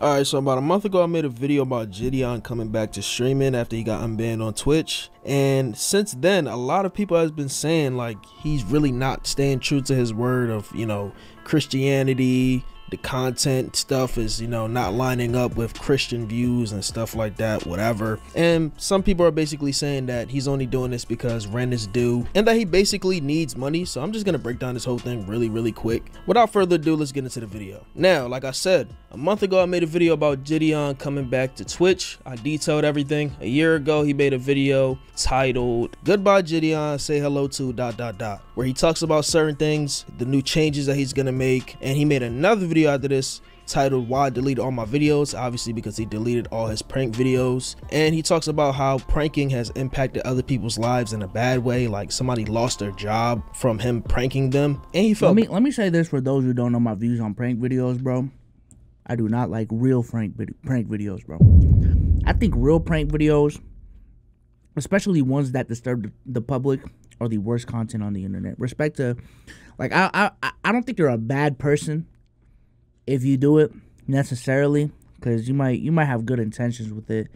Alright, so about a month ago I made a video about Jidion coming back to streaming after he got unbanned on Twitch, and since then a lot of people has been saying like he's really not staying true to his word of, you know, Christianity. The content stuff is, you know, not lining up with Christian views and stuff like that, whatever. And some people are basically saying that he's only doing this because rent is due and that he basically needs money. So I'm just gonna break down this whole thing really quick. Without further ado, let's get into the video. Now, like I said, a month ago I made a video about Jidion coming back to Twitch. I detailed everything. A year ago he made a video titled "Goodbye Jidion, say hello to ... where he talks about certain things, the new changes that he's gonna make. And he made another video after this titled "Why I Deleted All My Videos," obviously because he deleted all his prank videos. And he talks about how pranking has impacted other people's lives in a bad way, like somebody lost their job from him pranking them. And he felt let me say this for those who don't know my views on prank videos, bro. I do not like real prank videos, bro. I think real prank videos, especially ones that disturb the public, are the worst content on the internet. Respect to, like, I don't think you're a bad person if you do it necessarily, because you might have good intentions with it. You know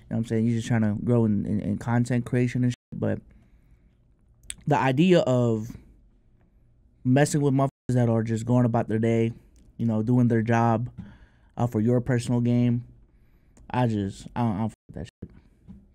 what I'm saying? You're just trying to grow in content creation and shit. But the idea of messing with motherfuckers that are just going about their day, you know, doing their job for your personal game, I don't fuck that shit.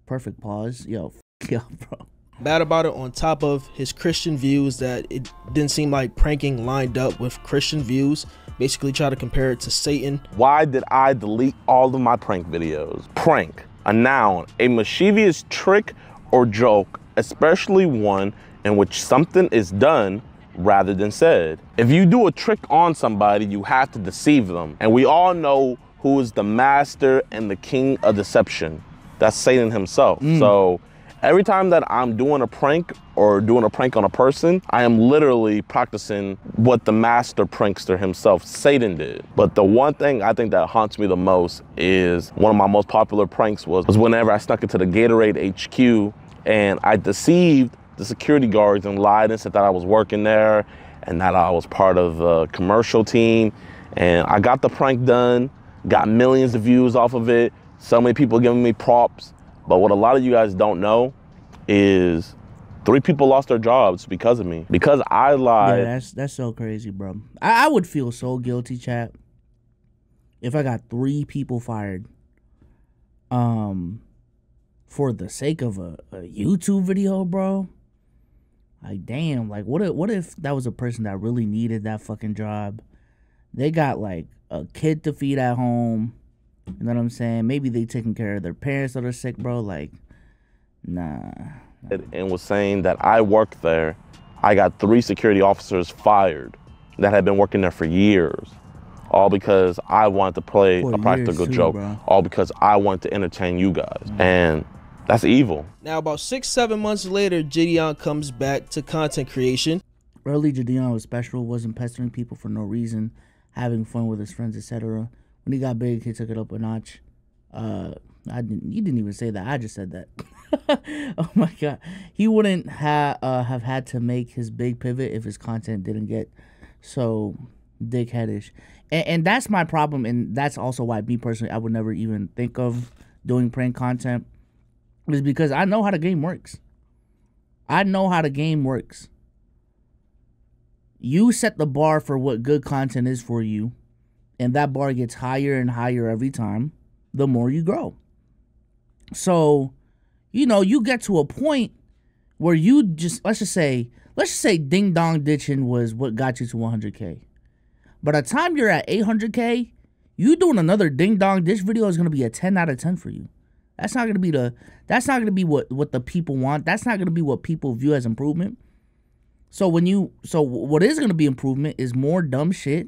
Perfect pause. Yo, yo, bro. Bad about it, on top of his Christian views, that it didn't seem like pranking lined up with Christian views. Basically try to compare it to Satan. Why did I delete all of my prank videos? Prank, a noun, a mischievous trick or joke, especially one in which something is done rather than said. If you do a trick on somebody, you have to deceive them. And we all know who is the master and the king of deception. That's Satan himself. So every time that I'm doing a prank or doing a prank on a person, I am literally practicing what the master prankster himself, Satan, did. But the one thing I think that haunts me the most is one of my most popular pranks was whenever I snuck into the Gatorade HQ and I deceived the security guards and lied and said that I was working there and that I was part of the commercial team. And I got the prank done, got millions of views off of it, so many people giving me props. But what a lot of you guys don't know is 3 people lost their jobs because of me. Because I lied. Yeah, that's so crazy, bro. I would feel so guilty, chat, if I got 3 people fired for the sake of a YouTube video, bro. Like, damn, like what if that was a person that really needed that fucking job? They got like a kid to feed at home. You know what I'm saying? Maybe they taking care of their parents that are sick, bro. Like, nah. And was saying that I worked there. I got 3 security officers fired that had been working there for years. All because I wanted to play a practical joke. Bro. All because I wanted to entertain you guys. And that's evil. Now, about 6-7 months later, Jidion comes back to content creation. Early Jidion was special, wasn't pestering people for no reason, having fun with his friends, etc. When he got big, he took it up a notch. You didn't even say that. I just said that. Oh my god, he wouldn't have had to make his big pivot if his content didn't get so dickheadish. And that's my problem, and that's also why me personally, I would never even think of doing prank content, is because I know how the game works. I know how the game works. You set the bar for what good content is for you, and that bar gets higher and higher every time, the more you grow. So, you know, you get to a point where you just, let's just say ding dong ditching was what got you to 100K. By the time you're at 800K, you doing another ding dong ditch video is going to be a 10 out of 10 for you. That's not going to be what the people want. That's not going to be what people view as improvement. So what is going to be improvement is more dumb shit,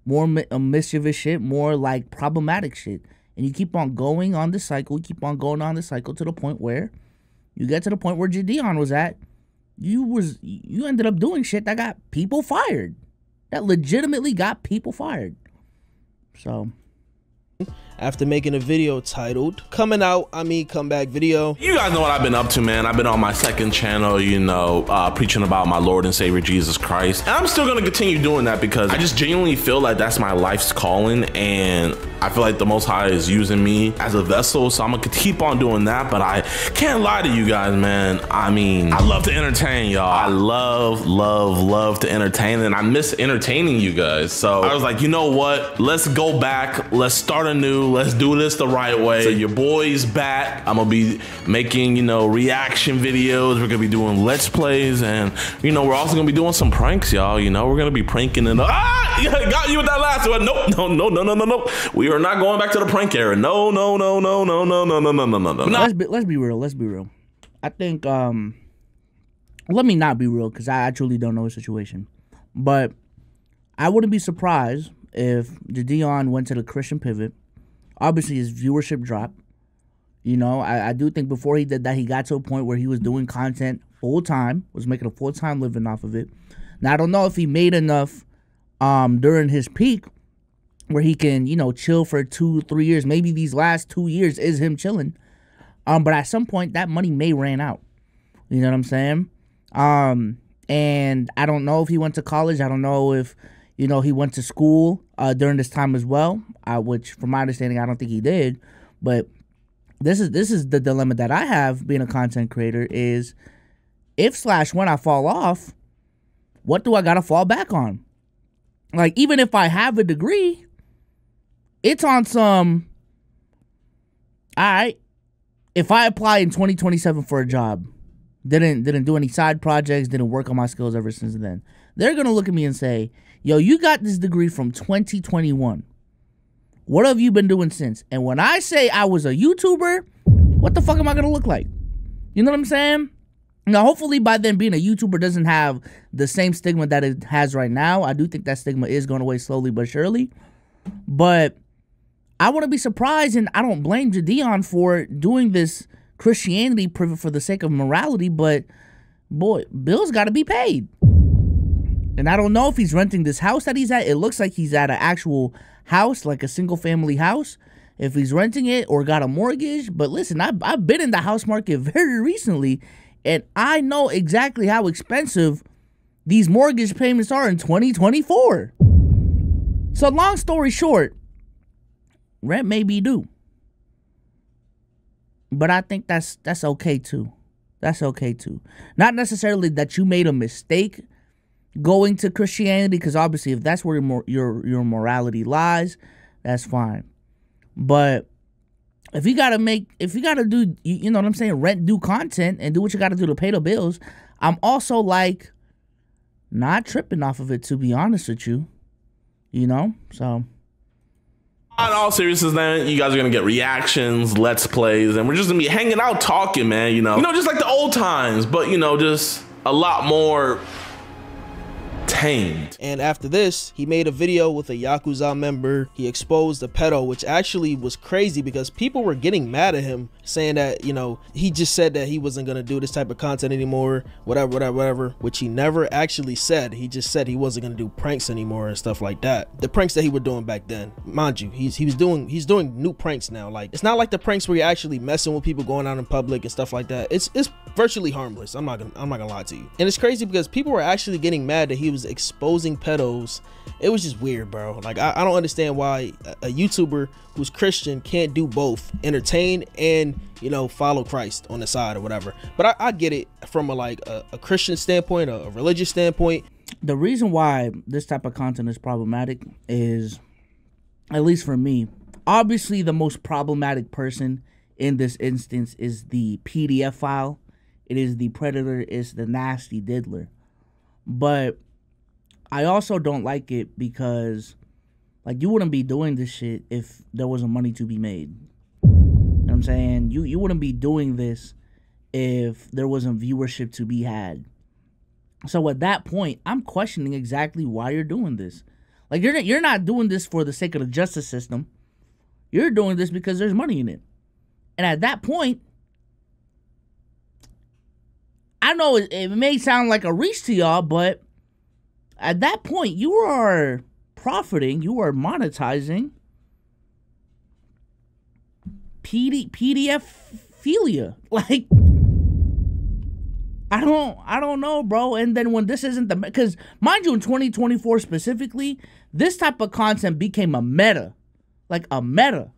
more mischievous shit, more like problematic shit. And you keep on going on the cycle, to the point where you get to the point where Jidion was at. You ended up doing shit that got people fired. That legitimately got people fired. So after making a video titled "Coming Out, I Mean Comeback" video. You guys know what I've been up to, man. I've been on my second channel, you know, preaching about my Lord and Savior Jesus Christ. And I'm still gonna continue doing that because I just genuinely feel like that's my life's calling, and I feel like the Most High is using me as a vessel, so I'm gonna keep on doing that. But I can't lie to you guys, man. I mean, I love to entertain, y'all. I love to entertain, and I miss entertaining you guys. So I was like, you know what? Let's go back. Let's start anew. Let's do this the right way. So your boy's back. I'm gonna be making, you know, reaction videos. We're gonna be doing Let's Plays, and you know, we're also gonna be doing some pranks, y'all. You know, we're gonna be pranking and got you with that last one. Nope, no. We are not going back to the prank era. No. Let's be real. Let's be real. I think let me not be real, because I truly don't know the situation. But I wouldn't be surprised if Jidion went to the Christian pivot. Obviously his viewership dropped. You know, I do think before he did that, he got to a point where he was doing content full time, was making a full-time living off of it. Now I don't know if he made enough during his peak where he can, you know, chill for 2-3 years. Maybe these last 2 years is him chilling. But at some point that money may ran out. You know what I'm saying? And I don't know if he went to college. I don't know if, you know, he went to school during this time as well, which from my understanding, I don't think he did. But this is the dilemma that I have being a content creator is if/when I fall off, what do I got to fall back on? Like, even if I have a degree, it's on some, all right, if I apply in 2027 for a job, didn't do any side projects, didn't work on my skills ever since then, they're going to look at me and say, yo, you got this degree from 2021. What have you been doing since? And when I say I was a YouTuber, what the fuck am I going to look like? You know what I'm saying? Now, hopefully by then being a YouTuber doesn't have the same stigma that it has right now. I do think that stigma is going away slowly but surely. But I wouldn't be surprised, and I don't blame Jidion for doing this Christianity pivot for the sake of morality, but boy, bills got to be paid. And I don't know if he's renting this house that he's at. It looks like he's at an actual house, like a single family house, if he's renting it or got a mortgage. But listen, I've been in the house market very recently, and I know exactly how expensive these mortgage payments are in 2024. So long story short, rent may be due. But I think that's okay too. That's okay too. Not necessarily that you made a mistake going to Christianity, because obviously if that's where your morality lies, that's fine. But if you gotta do, you know what I'm saying, rent due content and do what you gotta do to pay the bills, I'm also like not tripping off of it, to be honest with you. You know, so. In all seriousness, then you guys are gonna get reactions, Let's Plays, and we're just gonna be hanging out talking, man. You know, just like the old times, but you know, just a lot more tamed. And after this, he made a video with a Yakuza member. He exposed a pedo, which actually was crazy because people were getting mad at him, saying that, you know, he just said that he wasn't gonna do this type of content anymore, whatever, which he never actually said. He just said he wasn't gonna do pranks anymore and stuff like that. The pranks that he was doing back then, mind you, he's doing new pranks now. Like, it's not like the pranks where you're actually messing with people going out in public and stuff like that. It's virtually harmless. I'm not gonna lie to you. And it's crazy because people were actually getting mad that he was exposing pedos. It was just weird, bro. Like, I don't understand why a YouTuber who's Christian can't do both, entertain and, you know, follow Christ on the side or whatever. But I get it from a Christian standpoint, a religious standpoint. The reason why this type of content is problematic is, at least for me, obviously the most problematic person in this instance is the PDF file. It is the predator, it's the nasty diddler. But I also don't like it because, like, you wouldn't be doing this shit if there wasn't money to be made. You know what I'm saying? You wouldn't be doing this if there wasn't viewership to be had. So at that point, I'm questioning exactly why you're doing this. Like, you're not doing this for the sake of the justice system. You're doing this because there's money in it. And at that point, I know it may sound like a reach to y'all, but at that point, you are profiting, you are monetizing PDF-philia. Like, I don't know, bro. And then when this isn't because mind you, in 2024 specifically, this type of content became a meta like a meta.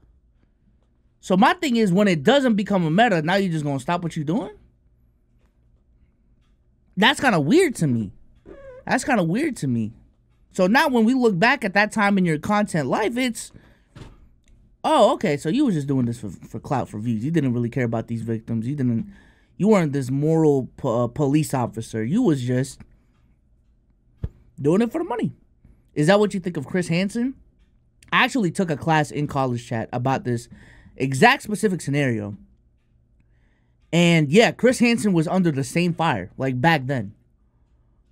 So my thing is, when it doesn't become a meta, now you're just gonna stop what you're doing? That's kind of weird to me. That's kind of weird to me. So now when we look back at that time in your content life, it's, oh, okay, so you were just doing this for clout, for views. You didn't really care about these victims. You weren't this moral police officer. You was just doing it for the money. Is that what you think of Chris Hansen? I actually took a class in college chat about this exact specific scenario. And yeah, Chris Hansen was under the same fire, like back then.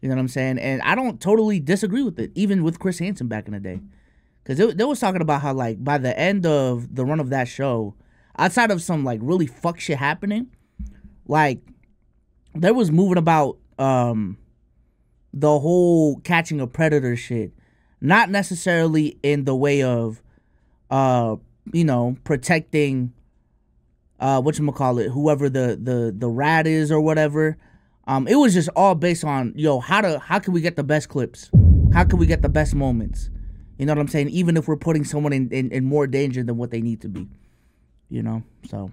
You know what I'm saying? And I don't totally disagree with it, even with Chris Hansen back in the day. Because they was talking about how, like, by the end of the run of that show, outside of some, like, really fuck shit happening, like, there was moving about the whole catching a predator shit. Not necessarily in the way of, you know, protecting, whatchamacallit, whoever the rat is or whatever. It was just all based on, yo, how can we get the best clips? How can we get the best moments? You know what I'm saying? Even if we're putting someone in more danger than what they need to be. You know, so.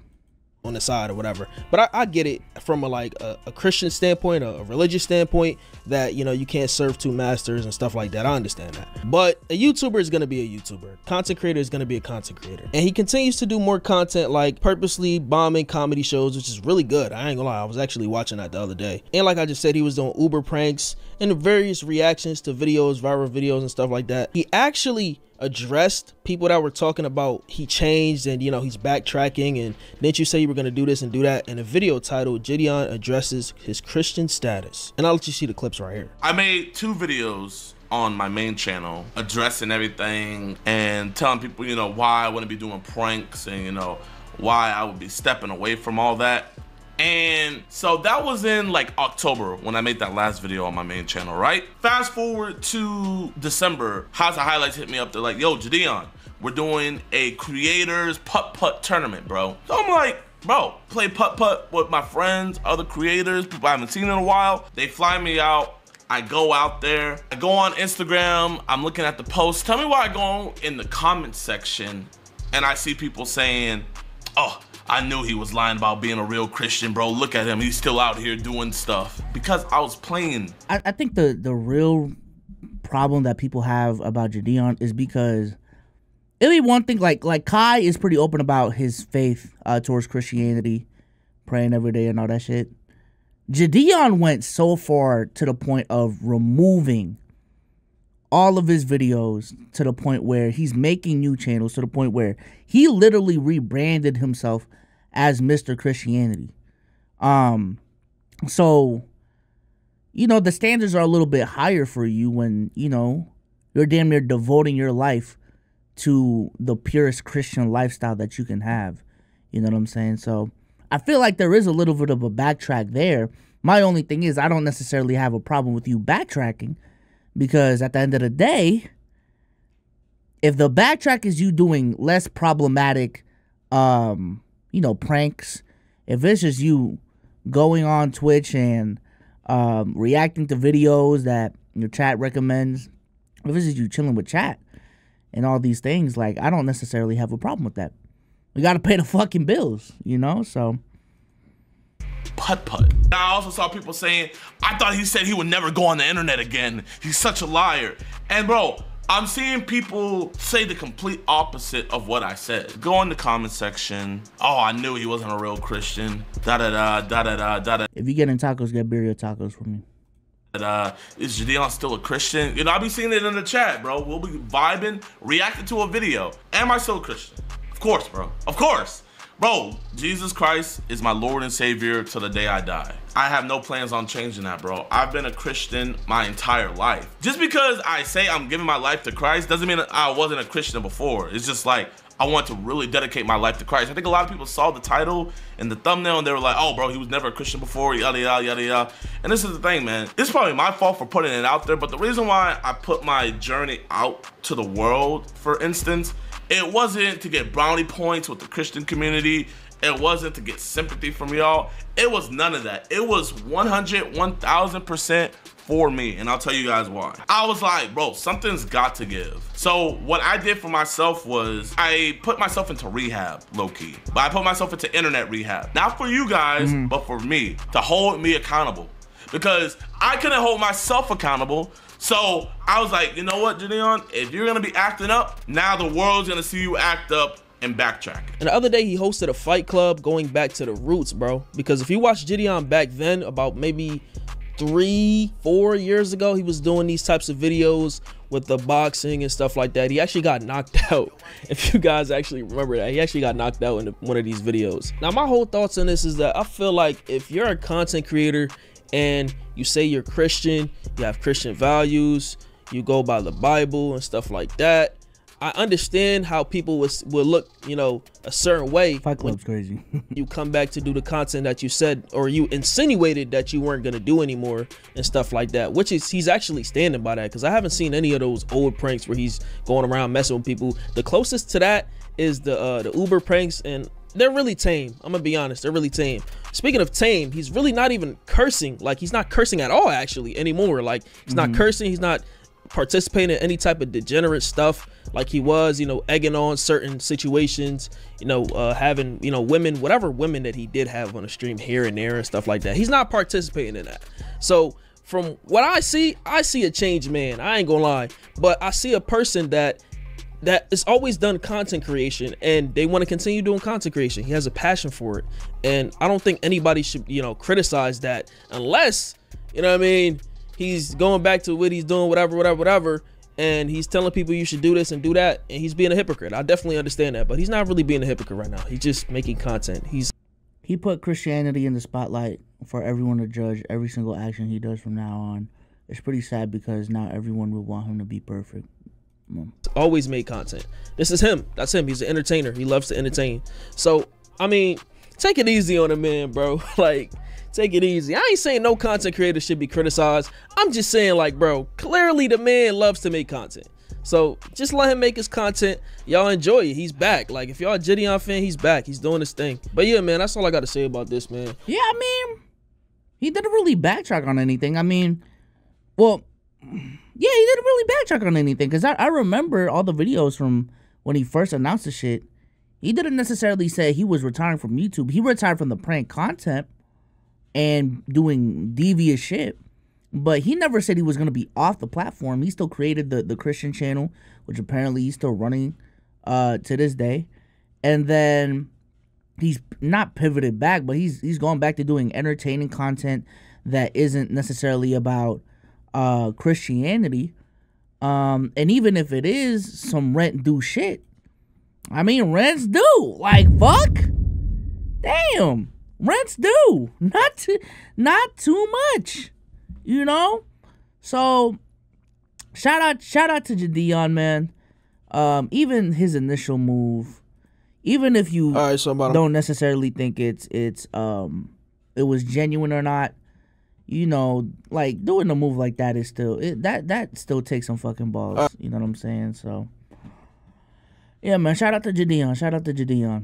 On the side or whatever, but I get it from a Christian standpoint, a religious standpoint, that, you know, you can't serve two masters and stuff like that. I understand that, but a YouTuber is going to be a YouTuber. Content creator is going to be a content creator, and he continues to do more content, like purposely bombing comedy shows, which is really good. I ain't gonna lie, I was actually watching that the other day, and like I just said, he was doing Uber pranks and various reactions to videos, viral videos and stuff like that. He actually addressed people that were talking about he changed and, you know, he's backtracking and didn't you say you were going to do this and do that, in a video titled Jidion addresses his Christian status. And I'll let you see the clips right here. I made 2 videos on my main channel addressing everything and telling people, you know, why I wouldn't be doing pranks and, you know, why I would be stepping away from all that. And so that was in like October when I made that last video on my main channel, right? Fast forward to December, House of Highlights hit me up. They're like, yo, Jidion, we're doing a creators putt-putt tournament, bro. So I'm like, bro, play putt-putt with my friends, other creators, people I haven't seen in a while. They fly me out. I go out there. I go on Instagram. I'm looking at the posts. Tell me why I go in the comment section and I see people saying, oh, I knew he was lying about being a real Christian, bro. Look at him, he's still out here doing stuff. Because I was playing. I think the real problem that people have about Jidion is because it'll be one thing, like Kai is pretty open about his faith towards Christianity, praying every day and all that shit. Jidion went so far to the point of removing all of his videos, to the point where he's making new channels, to the point where he literally rebranded himself as Mr. Christianity. So, you know, the standards are a little bit higher for you when, you know, you're damn near devoting your life to the purest Christian lifestyle that you can have. You know what I'm saying? So I feel like there is a little bit of a backtrack there. My only thing is, I don't necessarily have a problem with you backtracking, because at the end of the day, if the backtrack is you doing less problematic, you know, pranks, if it's just you going on Twitch and reacting to videos that your chat recommends, if it's just you chilling with chat and all these things, like, I don't necessarily have a problem with that. We got to pay the fucking bills, you know, so. Putt-putt. I also saw people saying, I thought he said he would never go on the internet again. He's such a liar. And bro, I'm seeing people say the complete opposite of what I said. Go in the comment section. Oh, I knew he wasn't a real Christian. Da-da-da, da-da-da, da-da. If you get in tacos, get birria tacos from me. Is Jidion still a Christian? You know, I'll be seeing it in the chat, bro. We'll be vibing, reacting to a video. Am I still a Christian? Of course, bro. Of course. Bro, Jesus Christ is my Lord and Savior till the day I die. I have no plans on changing that, bro. I've been a Christian my entire life. Just because I say I'm giving my life to Christ doesn't mean I wasn't a Christian before. It's just like, I want to really dedicate my life to Christ. I think a lot of people saw the title and the thumbnail and they were like, oh, bro, he was never a Christian before, yada, yada, yada, yada. And this is the thing, man. It's probably my fault for putting it out there, but the reason why I put my journey out to the world, for instance, it wasn't to get brownie points with the Christian community. It wasn't to get sympathy from y'all. It was none of that. It was 100, 1000% for me, and I'll tell you guys why. I was like, bro, something's got to give. So what I did for myself was I put myself into rehab, low-key. But I put myself into internet rehab. Not for you guys, but for me, to hold me accountable. Because I couldn't hold myself accountable. So I was like, you know what, Jidion? If you're gonna be acting up, now the world's gonna see you act up and backtrack. And the other day he hosted a fight club going back to the roots, bro. Because if you watch Jidion back then, about maybe 3-4 years ago, he was doing these types of videos with the boxing and stuff like that. He actually got knocked out. If you guys actually remember that, he actually got knocked out in one of these videos. Now, my whole thoughts on this is that I feel like if you're a content creator and you say you're Christian, you have Christian values, you go by the Bible and stuff like that, I understand how people would look, you know, a certain way. Fight Club's crazy. You come back to do the content that you said, or you insinuated that you weren't gonna do anymore and stuff like that, which is, he's actually standing by that, because I haven't seen any of those old pranks where he's going around messing with people. The closest to that is the Uber pranks, and they're really tame. I'm gonna be honest, they're really tame. Speaking of tame, he's really not even cursing. Like, he's not cursing at all actually anymore. Like, he's not cursing, he's not participating in any type of degenerate stuff like he was, you know, egging on certain situations, you know, having, you know, women, whatever women that he did have on the stream here and there and stuff like that. He's not participating in that. So from what I see a changed man. I ain't gonna lie, but I see a person that is always done content creation, and they want to continue doing content creation. He has a passion for it, and I don't think anybody should, you know, criticize that unless, you know what I mean, he's going back to what he's doing, whatever, and he's telling people you should do this and do that, and he's being a hypocrite. I definitely understand that, but he's not really being a hypocrite right now. He's just making content. He put Christianity in the spotlight for everyone to judge every single action he does from now on. It's pretty sad because now everyone will want him to be perfect. Always made content. This is him. That's him. He's an entertainer. He loves to entertain. So, I mean, take it easy on the man, bro. Like, take it easy. I ain't saying no content creator should be criticized. I'm just saying, like, bro, clearly the man loves to make content. So just let him make his content. Y'all enjoy it. He's back. Like, if y'all a Jidion fan, he's back. He's doing his thing. But yeah, man, that's all I got to say about this, man. Yeah, I mean, he didn't really backtrack on anything. I mean, well, yeah, he didn't really backtrack on anything, because I remember all the videos from when he first announced the shit. He didn't necessarily say he was retiring from YouTube. He retired from the prank content and doing devious shit, but he never said he was going to be off the platform. He still created the Christian channel, which apparently he's still running to this day. And then he's not pivoted back, but he's going back to doing entertaining content that isn't necessarily about Christianity. And even if it is some rent due shit, I mean, rent's due. Like, fuck. Damn. Rent's due. Not too much. You know? So shout out to Jidion, man. Even his initial move, even if you don't necessarily think it was genuine or not, you know, like, doing a move like that is still that still takes some fucking balls. You know what I'm saying? So yeah, man, shout out to Jidion.